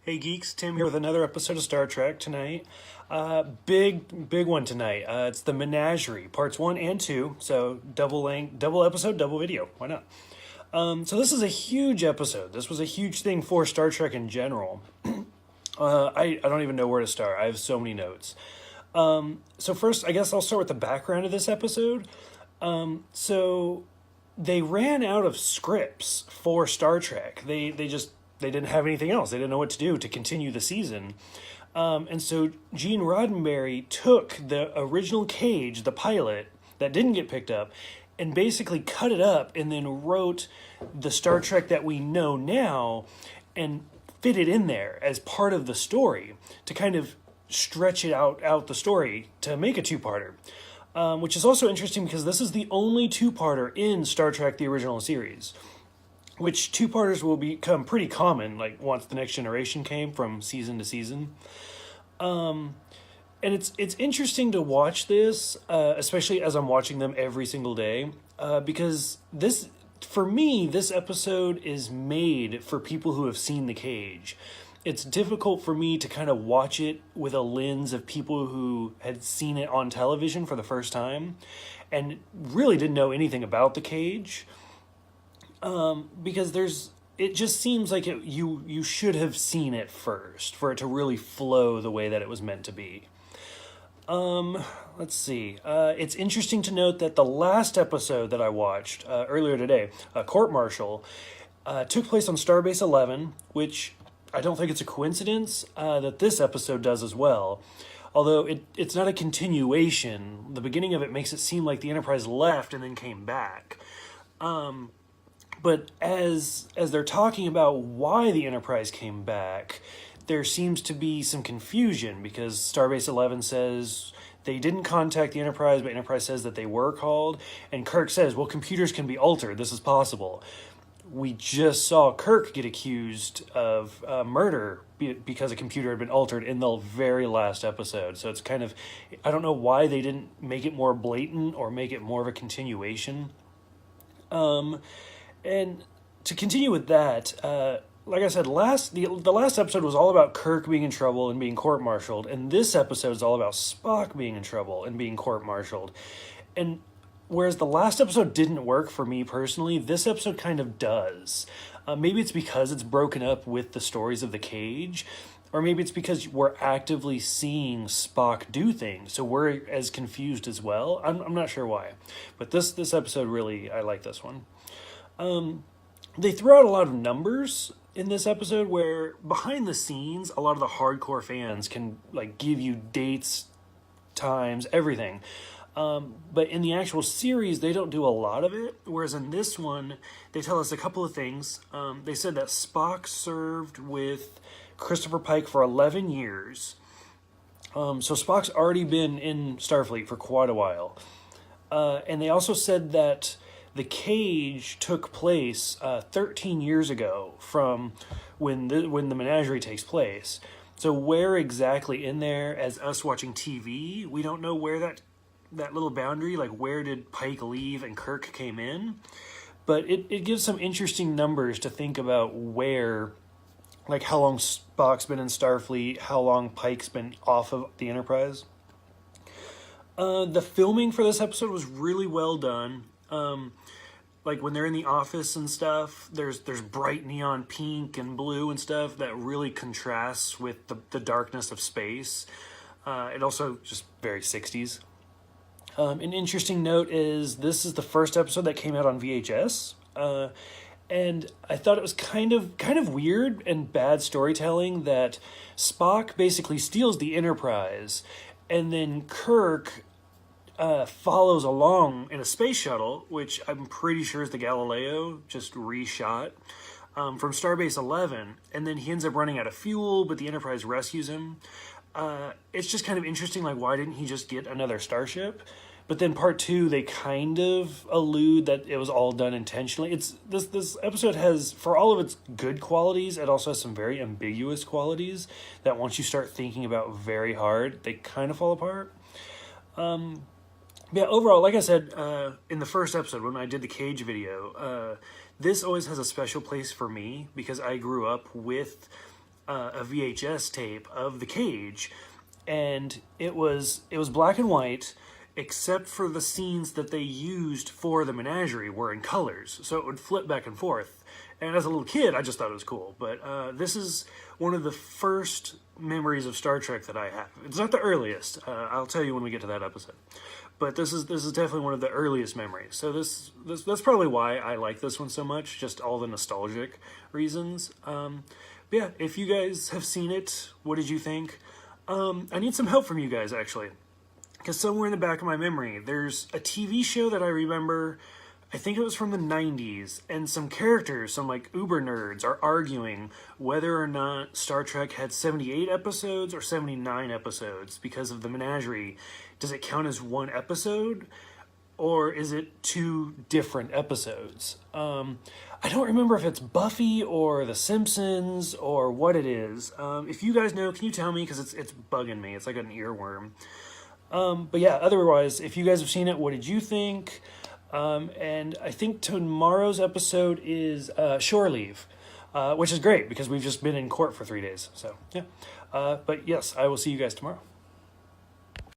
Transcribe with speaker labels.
Speaker 1: Hey geeks, Tim here with another episode of Star Trek tonight. Big one tonight. It's the Menagerie, parts 1 and 2. So double length, double episode, double video. Why not? So this is a huge episode. This was a huge thing for Star Trek in general. I don't even know where to start. I have so many notes. So first, I guess I'll start with the background of this episode. So they ran out of scripts for Star Trek. They didn't have anything else. They didn't know what to do to continue the season. And so Gene Roddenberry took the original Cage, the pilot, that didn't get picked up, and basically cut it up and then wrote the Star Trek that we know now and fit it in there as part of the story to kind of stretch it out the story to make a two-parter. Which is also interesting because this is the only two-parter in Star Trek the Original Series, which two-parters will become pretty common, like once the Next Generation came from season to season. And it's interesting to watch this, especially as I'm watching them every single day, because for me, this episode is made for people who have seen The Cage. It's difficult for me to kind of watch it with a lens of people who had seen it on television for the first time and really didn't know anything about The Cage. Because it just seems like you should have seen it first for it to really flow the way that it was meant to be. Let's see. It's interesting to note that the last episode that I watched earlier today, Court Martial, took place on Starbase 11, which I don't think it's a coincidence that this episode does as well. Although it's not a continuation. The beginning of it makes it seem like the Enterprise left and then came back. But as they're talking about why the Enterprise came back, there seems to be some confusion because Starbase 11 says they didn't contact the Enterprise, but Enterprise says that they were called. And Kirk says, well, computers can be altered. This is possible. We just saw Kirk get accused of murder because a computer had been altered in the very last episode. So it's kind of, I don't know why they didn't make it more blatant or make it more of a continuation. And to continue with that, like I said, the last episode was all about Kirk being in trouble and being court-martialed, and this episode is all about Spock being in trouble and being court-martialed. And whereas the last episode didn't work for me personally, this episode kind of does. Maybe it's because it's broken up with the stories of The Cage, or maybe it's because we're actively seeing Spock do things, so we're as confused as well. I'm not sure why. But this episode really, I like this one. They throw out a lot of numbers in this episode where behind the scenes, a lot of the hardcore fans can like give you dates, times, everything. But in the actual series, they don't do a lot of it. Whereas in this one, they tell us a couple of things. They said that Spock served with Christopher Pike for 11 years. So Spock's already been in Starfleet for quite a while. And they also said that The Cage took place 13 years ago from when the Menagerie takes place. So where exactly in there, as us watching TV, we don't know where that little boundary, like where did Pike leave and Kirk came in. But it gives some interesting numbers to think about where, like how long Spock's been in Starfleet, how long Pike's been off of the Enterprise. The filming for this episode was really well done. Like when they're in the office and stuff, there's bright neon pink and blue and stuff that really contrasts with the darkness of space. It also just very 60s. An interesting note is this is the first episode that came out on VHS. And I thought it was kind of weird and bad storytelling that Spock basically steals the Enterprise and then Kirk follows along in a space shuttle, which I'm pretty sure is the Galileo, just reshot, from Starbase 11, and then he ends up running out of fuel, but the Enterprise rescues him. It's just kind of interesting, like, why didn't he just get another starship? But then part 2, they kind of allude that it was all done intentionally. This episode has, for all of its good qualities, it also has some very ambiguous qualities that once you start thinking about very hard, they kind of fall apart. Yeah, overall, like I said, in the first episode when I did the Cage video, this always has a special place for me because I grew up with a VHS tape of the cage, and it was black and white, except for the scenes that they used for the Menagerie were in colors, so it would flip back and forth. And as a little kid, I just thought it was cool. But this is one of the first memories of Star Trek that I have. It's not the earliest. I'll tell you when we get to that episode. But this is definitely one of the earliest memories. So that's probably why I like this one so much. Just all the nostalgic reasons. But yeah, if you guys have seen it, what did you think? I need some help from you guys, actually. Because somewhere in the back of my memory, there's a TV show that I remember, I think it was from the 90s, and some characters, some like uber nerds, are arguing whether or not Star Trek had 78 episodes or 79 episodes because of the Menagerie. Does it count as one episode, or is it two different episodes? I don't remember if it's Buffy or The Simpsons or what it is. If you guys know, can you tell me? Because it's bugging me. It's like an earworm. But yeah, otherwise, if you guys have seen it, what did you think? And I think tomorrow's episode is shore leave, which is great because we've just been in court for 3 days. So yeah, but yes, I will see you guys tomorrow.